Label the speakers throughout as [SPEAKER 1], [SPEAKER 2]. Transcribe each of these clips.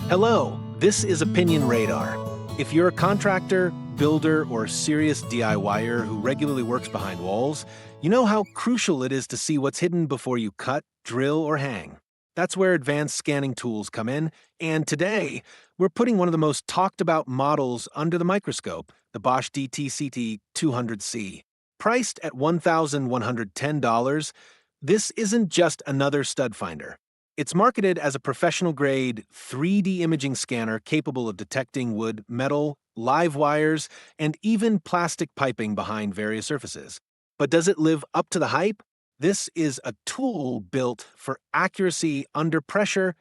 [SPEAKER 1] Hello, this is Opinion Radar. If you're a contractor, builder, or serious DIYer who regularly works behind walls, you know how crucial it is to see what's hidden before you cut, drill, or hang. That's where advanced scanning tools come in, and today, we're putting one of the most talked about models under the microscope, the Bosch D-TECT200C. Priced at $1,110, this isn't just another stud finder. It's marketed as a professional-grade 3D imaging scanner capable of detecting wood, metal, live wires, and even plastic piping behind various surfaces. But does it live up to the hype? This is a tool built for accuracy under pressure,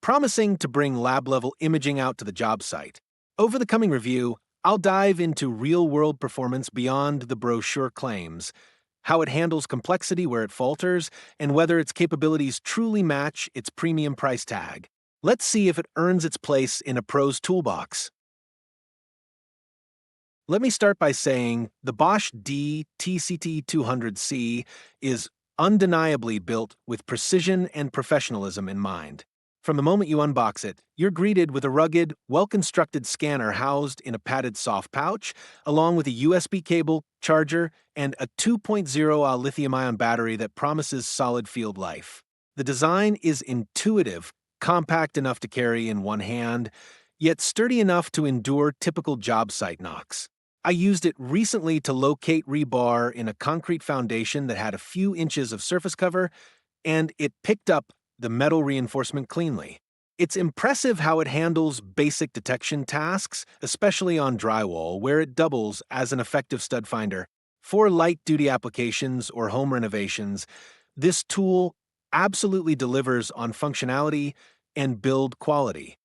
[SPEAKER 1] promising to bring lab-level imaging out to the job site. Over the coming review, I'll dive into real-world performance beyond the brochure claims, how it handles complexity where it falters, and whether its capabilities truly match its premium price tag. Let's see if it earns its place in a pro's toolbox. Let me start by saying the Bosch D-TECT200C is undeniably built with precision and professionalism in mind. From the moment you unbox it, you're greeted with a rugged, well-constructed scanner housed in a padded soft pouch, along with a USB cable, charger, and a 2.0 lithium-ion battery that promises solid field life. The design is intuitive, compact enough to carry in one hand, yet sturdy enough to endure typical job site knocks. I used it recently to locate rebar in a concrete foundation that had a few inches of surface cover, and it picked up the metal reinforcement cleanly. It's impressive how it handles basic detection tasks, especially on drywall, where it doubles as an effective stud finder. For light-duty applications or home renovations, this tool absolutely delivers on functionality and build quality.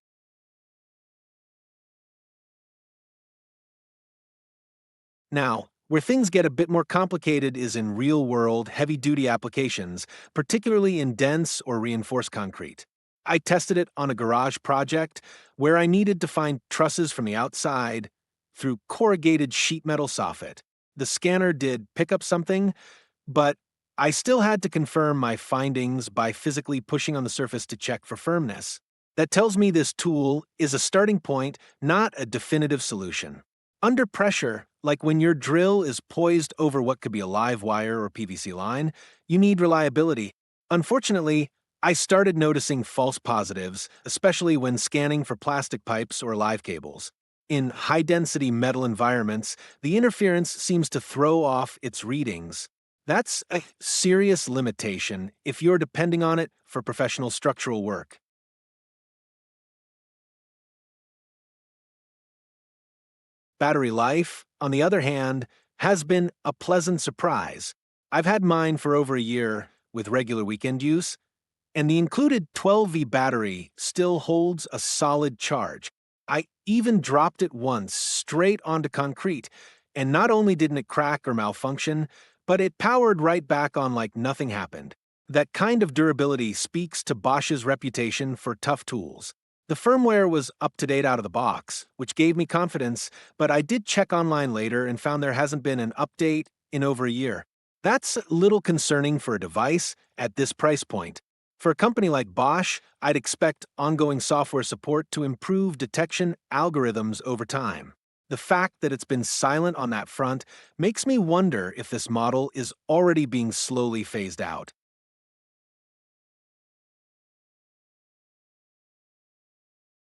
[SPEAKER 1] Now, where things get a bit more complicated is in real-world, heavy-duty applications, particularly in dense or reinforced concrete. I tested it on a garage project where I needed to find trusses from the outside through corrugated sheet metal soffit. The scanner did pick up something, but I still had to confirm my findings by physically pushing on the surface to check for firmness. That tells me this tool is a starting point, not a definitive solution. Under pressure, like when your drill is poised over what could be a live wire or PVC line, you need reliability. Unfortunately, I started noticing false positives, especially when scanning for plastic pipes or live cables. In high-density metal environments, the interference seems to throw off its readings. That's a serious limitation if you're depending on it for professional structural work. Battery life, on the other hand, has been a pleasant surprise. I've had mine for over a year with regular weekend use, and the included 12V battery still holds a solid charge. I even dropped it once straight onto concrete, and not only didn't it crack or malfunction, but it powered right back on like nothing happened. That kind of durability speaks to Bosch's reputation for tough tools. The firmware was up to date out of the box, which gave me confidence, but I did check online later and found there hasn't been an update in over a year. That's a little concerning for a device at this price point. For a company like Bosch, I'd expect ongoing software support to improve detection algorithms over time. The fact that it's been silent on that front makes me wonder if this model is already being slowly phased out.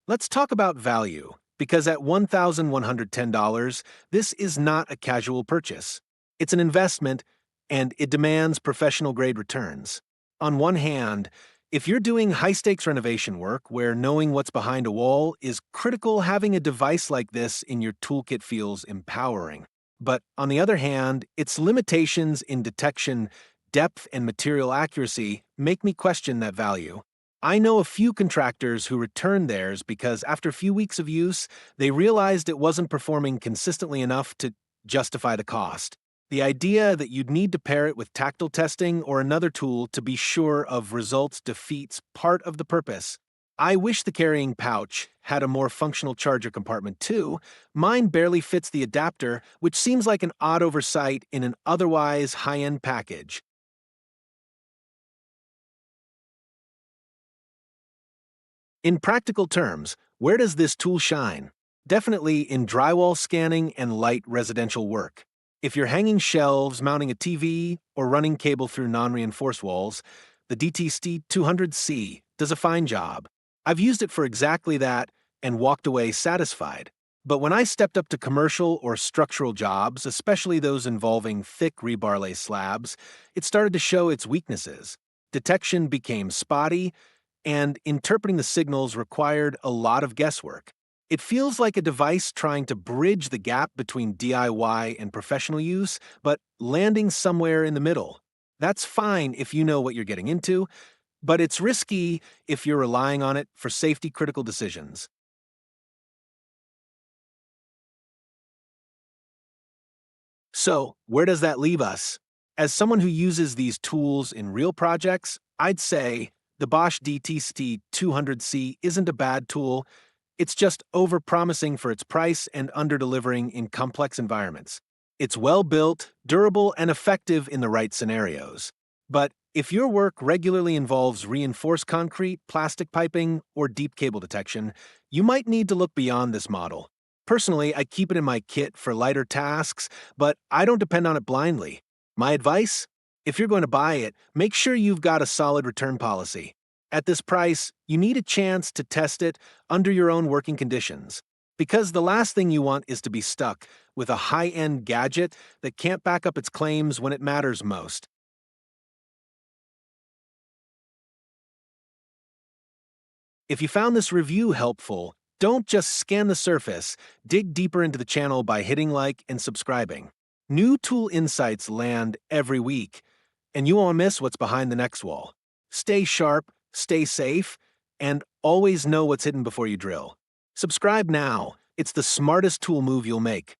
[SPEAKER 1] Let's talk about value, because at $1,110, this is not a casual purchase. It's an investment, and it demands professional-grade returns. On one hand, if you're doing high-stakes renovation work where knowing what's behind a wall is critical, having a device like this in your toolkit feels empowering. But on the other hand, its limitations in detection, depth, and material accuracy make me question that value. I know a few contractors who returned theirs because after a few weeks of use, they realized it wasn't performing consistently enough to justify the cost. The idea that you'd need to pair it with tactile testing or another tool to be sure of results defeats part of the purpose. I wish the carrying pouch had a more functional charger compartment too. Mine barely fits the adapter, which seems like an odd oversight in an otherwise high-end package. In practical terms, Where does this tool shine? Definitely in drywall scanning and light residential work. If you're hanging shelves, mounting a TV, or running cable through non-reinforced walls, the D-TECT200C does a fine job. I've used it for exactly that and walked away satisfied. But when I stepped up to commercial or structural jobs, especially those involving thick rebar lay slabs, it started to show its weaknesses. Detection became spotty, and interpreting the signals required a lot of guesswork. It feels like a device trying to bridge the gap between DIY and professional use, but landing somewhere in the middle. That's fine if you know what you're getting into, but it's risky if you're relying on it for safety-critical decisions. So, where does that leave us? As someone who uses these tools in real projects, I'd say the Bosch D-TECT200C isn't a bad tool. It's just overpromising for its price and underdelivering in complex environments. It's well built, durable, and effective in the right scenarios. But if your work regularly involves reinforced concrete, plastic piping, or deep cable detection, you might need to look beyond this model. Personally, I keep it in my kit for lighter tasks, but I don't depend on it blindly. My advice? If you're going to buy it, make sure you've got a solid return policy. At this price, you need a chance to test it under your own working conditions. Because the last thing you want is to be stuck with a high-end gadget that can't back up its claims when it matters most. If you found this review helpful, don't just scan the surface, dig deeper into the channel by hitting like and subscribing. New tool insights land every week, and you won't miss what's behind the next wall. Stay sharp, stay safe, and always know what's hidden before you drill. Subscribe now. It's the smartest tool move you'll make.